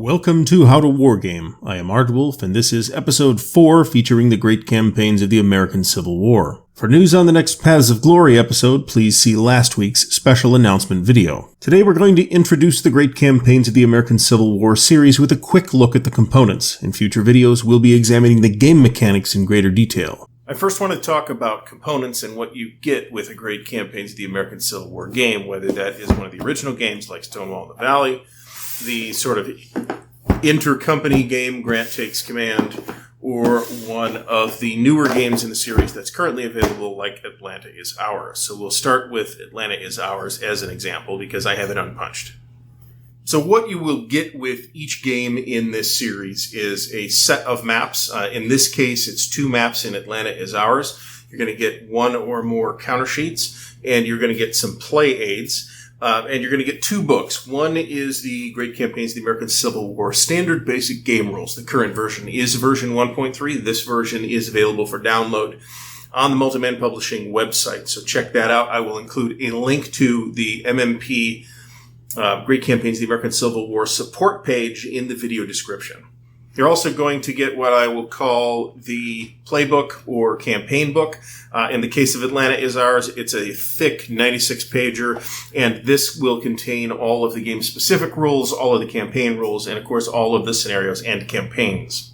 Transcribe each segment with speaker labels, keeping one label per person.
Speaker 1: Welcome to How to Wargame. I am Ardwulf, and this is episode 4 featuring the great campaigns of the American Civil War. For news on the next Paths of Glory episode, please see last week's special announcement video. Today we're going to introduce the great campaigns of the American Civil War series with a quick look at the components. In future videos, we'll be examining the game mechanics in greater detail. I first want to talk about components and what you get with a great campaigns of the American Civil War game, whether that is one of the original games like Stonewall in the Valley, the sort of intercompany game, Grant Takes Command, or one of the newer games in the series that's currently available, like Atlanta Is Ours. So we'll start with Atlanta Is Ours as an example, because I have it unpunched. So what you will get with each game in this series is a set of maps. In this case, it's 2 maps in Atlanta Is Ours. You're going to get 1 or more counter sheets, and you're going to get some play aids. And you're going to get 2 books. One is the Great Campaigns of the American Civil War Standard Basic Game Rules. The current version is version 1.3. This version is available for download on the Multiman Publishing website. So check that out. I will include a link to the MMP Great Campaigns of the American Civil War support page in the video description. You're also going to get what I will call the playbook or campaign book. In the case of Atlanta Is Ours, it's a thick 96-pager, and this will contain all of the game-specific rules, all of the campaign rules, and, of course, all of the scenarios and campaigns.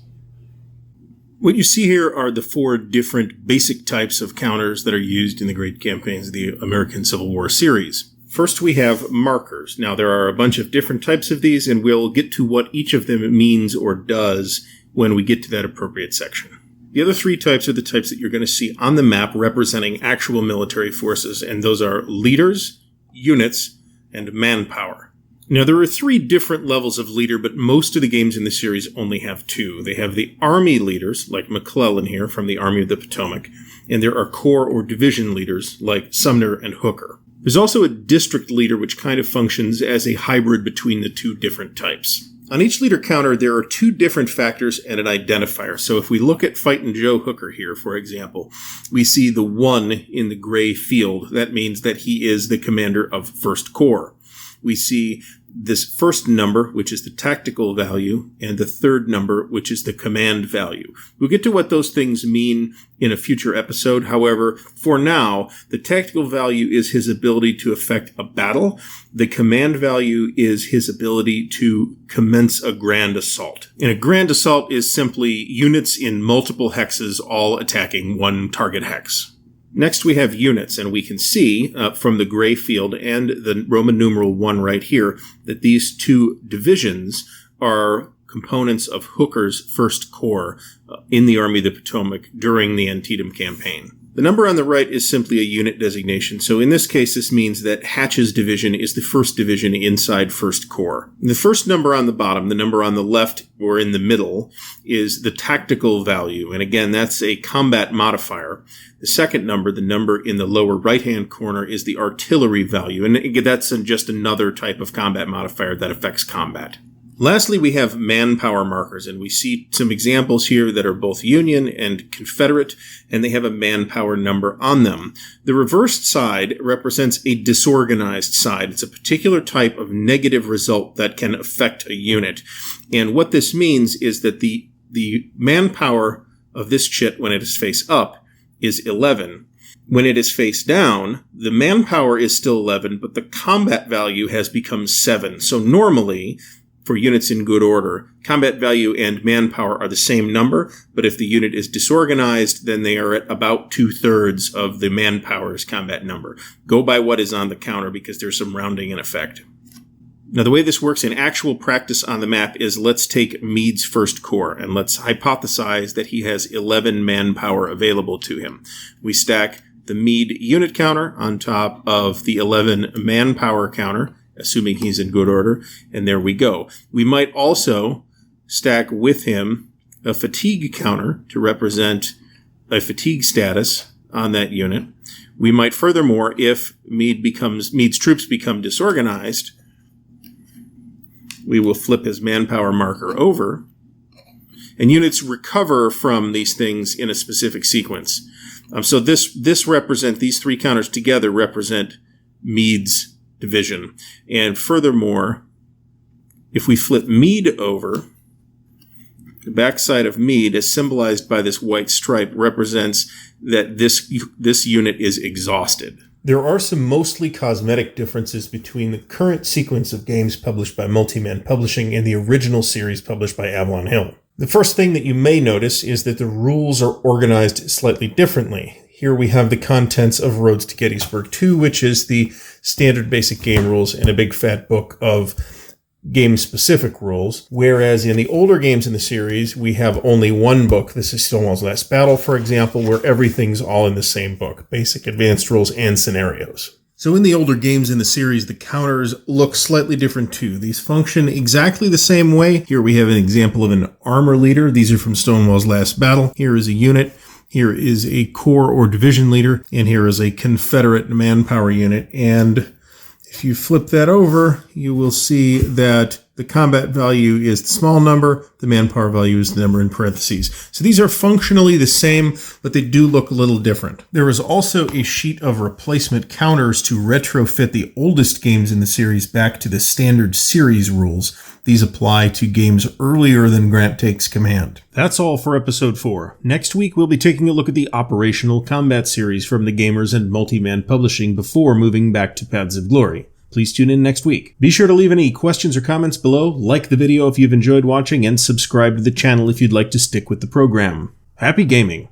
Speaker 1: What you see here are the 4 different basic types of counters that are used in the Great Campaigns of the American Civil War series. First, we have markers. Now, there are a bunch of different types of these, and we'll get to what each of them means or does when we get to that appropriate section. The other 3 types are the types that you're going to see on the map representing actual military forces, and those are leaders, units, and manpower. Now, there are 3 different levels of leader, but most of the games in the series only have 2. They have the army leaders, like McClellan here from the Army of the Potomac, and there are corps or division leaders, like Sumner and Hooker. There's also a district leader, which kind of functions as a hybrid between the 2 different types. On each leader counter, there are 2 different factors and an identifier. So if we look at Fightin' Joe Hooker here, for example, we see the 1 in the gray field. That means that he is the commander of First Corps. We see this first number, which is the tactical value, and the third number, which is the command value. We'll get to what those things mean in a future episode. However, for now, the tactical value is his ability to affect a battle. The command value is his ability to commence a grand assault. And a grand assault is simply units in multiple hexes all attacking one target hex. Next, we have units, and we can see from the gray field and the Roman numeral 1 right here that these 2 divisions are components of Hooker's First Corps in the Army of the Potomac during the Antietam campaign. The number on the right is simply a unit designation, so in this case this means that Hatch's division is the 1st division inside First Corps. The first number on the bottom, the number on the left or in the middle, is the tactical value, and again that's a combat modifier. The second number, the number in the lower right-hand corner, is the artillery value, and that's just another type of combat modifier that affects combat. Lastly, we have manpower markers, and we see some examples here that are both Union and Confederate, and they have a manpower number on them. The reversed side represents a disorganized side. It's a particular type of negative result that can affect a unit. And what this means is that the manpower of this chit, when it is face up, is 11. When it is face down, the manpower is still 11, but the combat value has become 7. So normally, for units in good order, combat value and manpower are the same number, but if the unit is disorganized, then they are at about 2/3 of the manpower's combat number. Go by what is on the counter because there's some rounding in effect. Now, the way this works in actual practice on the map is let's take Meade's First Corps, and let's hypothesize that he has 11 manpower available to him. We stack the Meade unit counter on top of the 11 manpower counter, assuming he's in good order, and there we go. We might also stack with him a fatigue counter to represent a fatigue status on that unit. We might furthermore, if Meade's troops become disorganized, we will flip his manpower marker over, and units recover from these things in a specific sequence. So these 3 counters together represent Meade's division. And furthermore, If we flip Mead over, the backside of Mead, as symbolized by this white stripe, represents that this unit is exhausted. There are some mostly cosmetic differences between the current sequence of games published by Multiman Publishing and the original series published by Avalon Hill. The first thing that you may notice is that the rules are organized slightly differently. Here we have the contents of Roads to Gettysburg 2, which is the standard basic game rules and a big fat book of game-specific rules, whereas in the older games in the series, we have only one book. This is Stonewall's Last Battle, for example, where everything's all in the same book, basic, advanced rules, and scenarios. So in the older games in the series, the counters look slightly different too. These function exactly the same way. Here we have an example of an armor leader. These are from Stonewall's Last Battle. Here is a unit. Here is a corps or division leader. And here is a Confederate manpower unit. And if you flip that over, you will see that the combat value is the small number, the manpower value is the number in parentheses. So these are functionally the same, but they do look a little different. There is also a sheet of replacement counters to retrofit the oldest games in the series back to the standard series rules. These apply to games earlier than Grant Takes Command. That's all for episode 4. Next week, we'll be taking a look at the Operational Combat series from the Gamers and Multiman Publishing before moving back to Paths of Glory. Please tune in next week. Be sure to leave any questions or comments below, like the video if you've enjoyed watching, and subscribe to the channel if you'd like to stick with the program. Happy gaming!